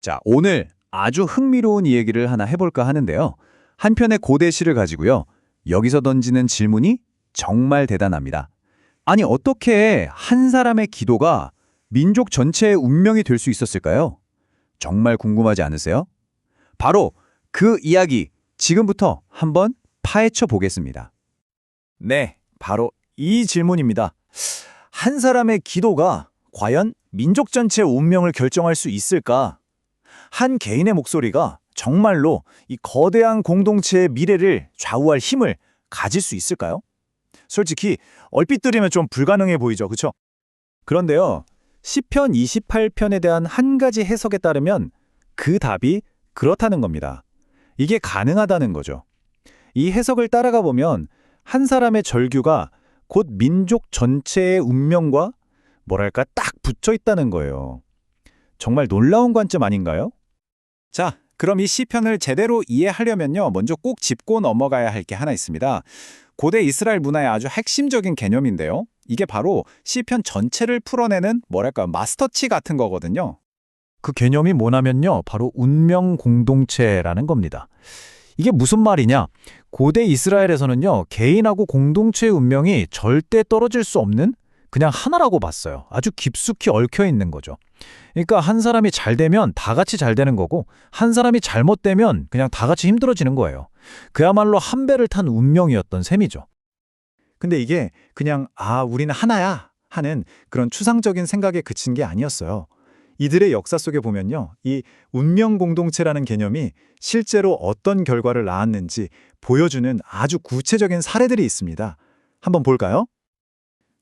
자, 오늘 아주 흥미로운 이야기를 하나 해볼까 하는데요. 한 편의 고대 시를 가지고요. 여기서 던지는 질문이 정말 대단합니다. 아니, 어떻게 한 사람의 기도가 민족 전체의 운명이 될 수 있었을까요? 정말 궁금하지 않으세요? 바로 그 이야기 지금부터 한번 파헤쳐 보겠습니다. 네, 바로 이 질문입니다. 한 사람의 기도가 과연 민족 전체의 운명을 결정할 수 있을까? 한 개인의 목소리가 정말로 이 거대한 공동체의 미래를 좌우할 힘을 가질 수 있을까요? 솔직히 얼핏 들으면 좀 불가능해 보이죠, 그렇죠? 그런데요, 시편 28편에 대한 한 가지 해석에 따르면 그 답이 그렇다는 겁니다. 이게 가능하다는 거죠. 이 해석을 따라가 보면 한 사람의 절규가 곧 민족 전체의 운명과 뭐랄까 딱 붙어 있다는 거예요. 정말 놀라운 관점 아닌가요? 자, 그럼 이 시편을 제대로 이해하려면요, 먼저 꼭 짚고 넘어가야 할 게 하나 있습니다. 고대 이스라엘 문화의 아주 핵심적인 개념인데요. 이게 바로 시편 전체를 풀어내는 뭐랄까 마스터치 같은 거거든요. 그 개념이 뭐냐면요, 바로 운명 공동체라는 겁니다. 이게 무슨 말이냐? 고대 이스라엘에서는요, 개인하고 공동체의 운명이 절대 떨어질 수 없는 그냥 하나라고 봤어요. 아주 깊숙이 얽혀 있는 거죠. 그러니까 한 사람이 잘 되면 다 같이 잘 되는 거고, 한 사람이 잘못되면 그냥 다 같이 힘들어지는 거예요. 그야말로 한 배를 탄 운명이었던 셈이죠. 근데 이게 그냥 우리는 하나야 하는 그런 추상적인 생각에 그친 게 아니었어요. 이들의 역사 속에 보면요, 이 운명 공동체라는 개념이 실제로 어떤 결과를 낳았는지 보여주는 아주 구체적인 사례들이 있습니다. 한번 볼까요?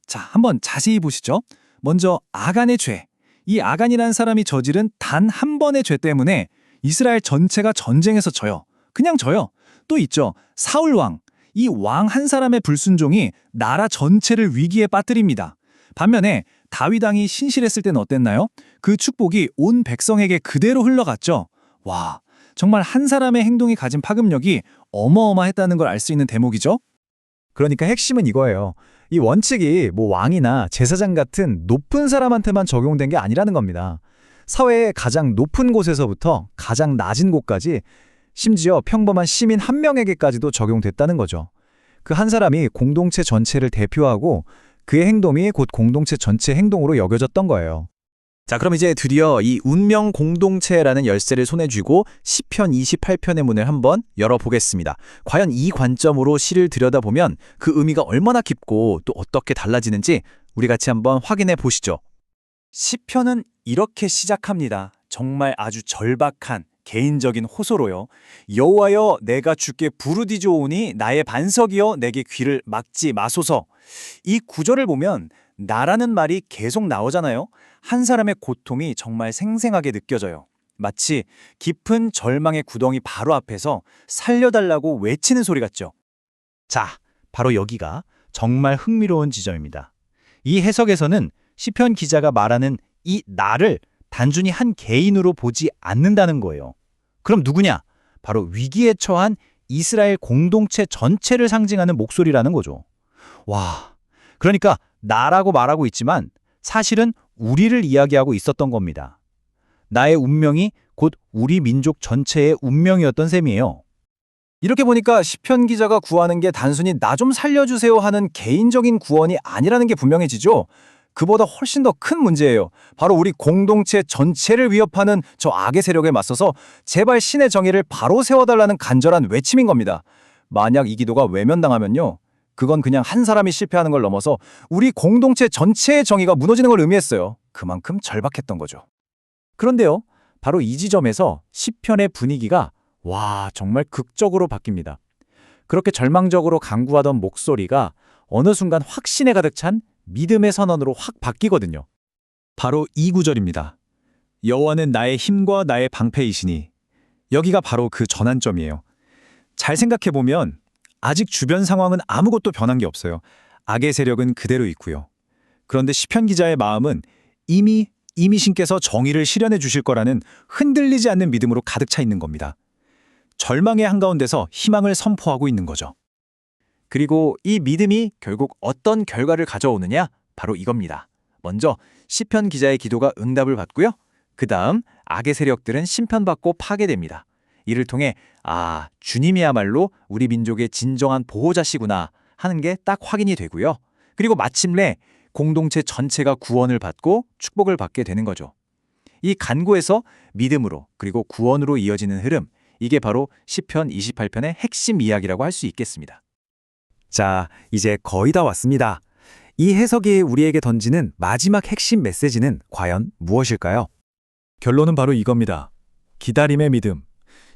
자, 한번 자세히 보시죠. 먼저 아간의 죄. 이 아간이라는 사람이 저지른 단 한 번의 죄 때문에 이스라엘 전체가 전쟁에서 져요. 그냥 져요. 또 있죠. 사울 왕. 이 왕 한 사람의 불순종이 나라 전체를 위기에 빠뜨립니다. 반면에 다윗 왕이 신실했을 때는 어땠나요? 그 축복이 온 백성에게 그대로 흘러갔죠. 와, 정말 한 사람의 행동이 가진 파급력이 어마어마했다는 걸 알 수 있는 대목이죠. 그러니까 핵심은 이거예요. 이 원칙이 왕이나 제사장 같은 높은 사람한테만 적용된 게 아니라는 겁니다. 사회의 가장 높은 곳에서부터 가장 낮은 곳까지, 심지어 평범한 시민 한 명에게까지도 적용됐다는 거죠. 그 한 사람이 공동체 전체를 대표하고 그의 행동이 곧 공동체 전체 행동으로 여겨졌던 거예요. 자, 그럼 이제 드디어 이 운명 공동체라는 열쇠를 손에 쥐고 시편 28편의 문을 한번 열어보겠습니다. 과연 이 관점으로 시를 들여다보면 그 의미가 얼마나 깊고 또 어떻게 달라지는지 우리 같이 한번 확인해 보시죠. 시편은 이렇게 시작합니다. 정말 아주 절박한 개인적인 호소로요. 여호와여, 내가 주께 부르짖어오니 나의 반석이여 내게 귀를 막지 마소서. 이 구절을 보면 나라는 말이 계속 나오잖아요. 한 사람의 고통이 정말 생생하게 느껴져요. 마치 깊은 절망의 구덩이 바로 앞에서 살려달라고 외치는 소리 같죠. 자, 바로 여기가 정말 흥미로운 지점입니다. 이 해석에서는 시편 기자가 말하는 이 나를 단순히 한 개인으로 보지 않는다는 거예요. 그럼 누구냐? 바로 위기에 처한 이스라엘 공동체 전체를 상징하는 목소리라는 거죠. 와, 그러니까 나라고 말하고 있지만 사실은 우리를 이야기하고 있었던 겁니다. 나의 운명이 곧 우리 민족 전체의 운명이었던 셈이에요. 이렇게 보니까 시편 기자가 구하는 게 단순히 나 좀 살려주세요 하는 개인적인 구원이 아니라는 게 분명해지죠. 그보다 훨씬 더 큰 문제예요. 바로 우리 공동체 전체를 위협하는 저 악의 세력에 맞서서 제발 신의 정의를 바로 세워달라는 간절한 외침인 겁니다. 만약 이 기도가 외면당하면요, 그건 그냥 한 사람이 실패하는 걸 넘어서 우리 공동체 전체의 정의가 무너지는 걸 의미했어요. 그만큼 절박했던 거죠. 그런데요, 바로 이 지점에서 시편의 분위기가 정말 극적으로 바뀝니다. 그렇게 절망적으로 간구하던 목소리가 어느 순간 확신에 가득 찬 믿음의 선언으로 확 바뀌거든요. 바로 이 구절입니다. 여호와는 나의 힘과 나의 방패이시니. 여기가 바로 그 전환점이에요. 잘 생각해보면 아직 주변 상황은 아무것도 변한 게 없어요. 악의 세력은 그대로 있고요. 그런데 시편 기자의 마음은 이미 신께서 정의를 실현해 주실 거라는 흔들리지 않는 믿음으로 가득 차 있는 겁니다. 절망의 한가운데서 희망을 선포하고 있는 거죠. 그리고 이 믿음이 결국 어떤 결과를 가져오느냐? 바로 이겁니다. 먼저 시편 기자의 기도가 응답을 받고요. 그 다음 악의 세력들은 심판받고 파괴됩니다. 이를 통해 주님이야말로 우리 민족의 진정한 보호자시구나 하는 게 딱 확인이 되고요. 그리고 마침내 공동체 전체가 구원을 받고 축복을 받게 되는 거죠. 이 간구에서 믿음으로 그리고 구원으로 이어지는 흐름, 이게 바로 시편 28편의 핵심 이야기라고 할 수 있겠습니다. 자, 이제 거의 다 왔습니다. 이 해석이 우리에게 던지는 마지막 핵심 메시지는 과연 무엇일까요? 결론은 바로 이겁니다. 기다림의 믿음.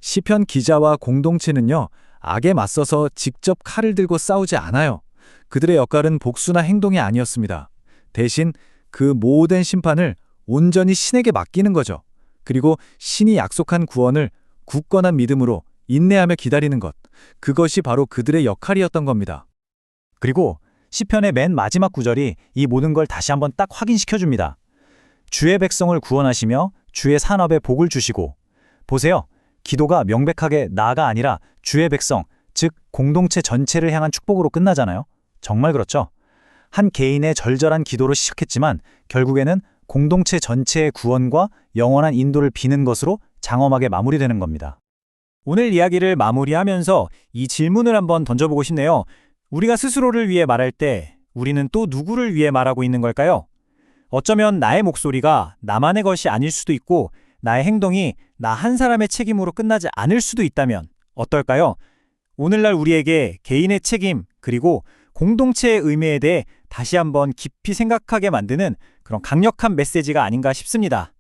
시편 기자와 공동체는요, 악에 맞서서 직접 칼을 들고 싸우지 않아요. 그들의 역할은 복수나 행동이 아니었습니다. 대신 그 모든 심판을 온전히 신에게 맡기는 거죠. 그리고 신이 약속한 구원을 굳건한 믿음으로 인내하며 기다리는 것. 그것이 바로 그들의 역할이었던 겁니다. 그리고 시편의 맨 마지막 구절이 이 모든 걸 다시 한번 딱 확인시켜줍니다. 주의 백성을 구원하시며 주의 산업에 복을 주시고. 보세요. 기도가 명백하게 나가 아니라 주의 백성, 즉 공동체 전체를 향한 축복으로 끝나잖아요. 정말 그렇죠? 한 개인의 절절한 기도로 시작했지만 결국에는 공동체 전체의 구원과 영원한 인도를 비는 것으로 장엄하게 마무리되는 겁니다. 오늘 이야기를 마무리하면서 이 질문을 한번 던져보고 싶네요. 우리가 스스로를 위해 말할 때 우리는 또 누구를 위해 말하고 있는 걸까요? 어쩌면 나의 목소리가 나만의 것이 아닐 수도 있고 나의 행동이 나 한 사람의 책임으로 끝나지 않을 수도 있다면 어떨까요? 오늘날 우리에게 개인의 책임 그리고 공동체의 의미에 대해 다시 한번 깊이 생각하게 만드는 그런 강력한 메시지가 아닌가 싶습니다.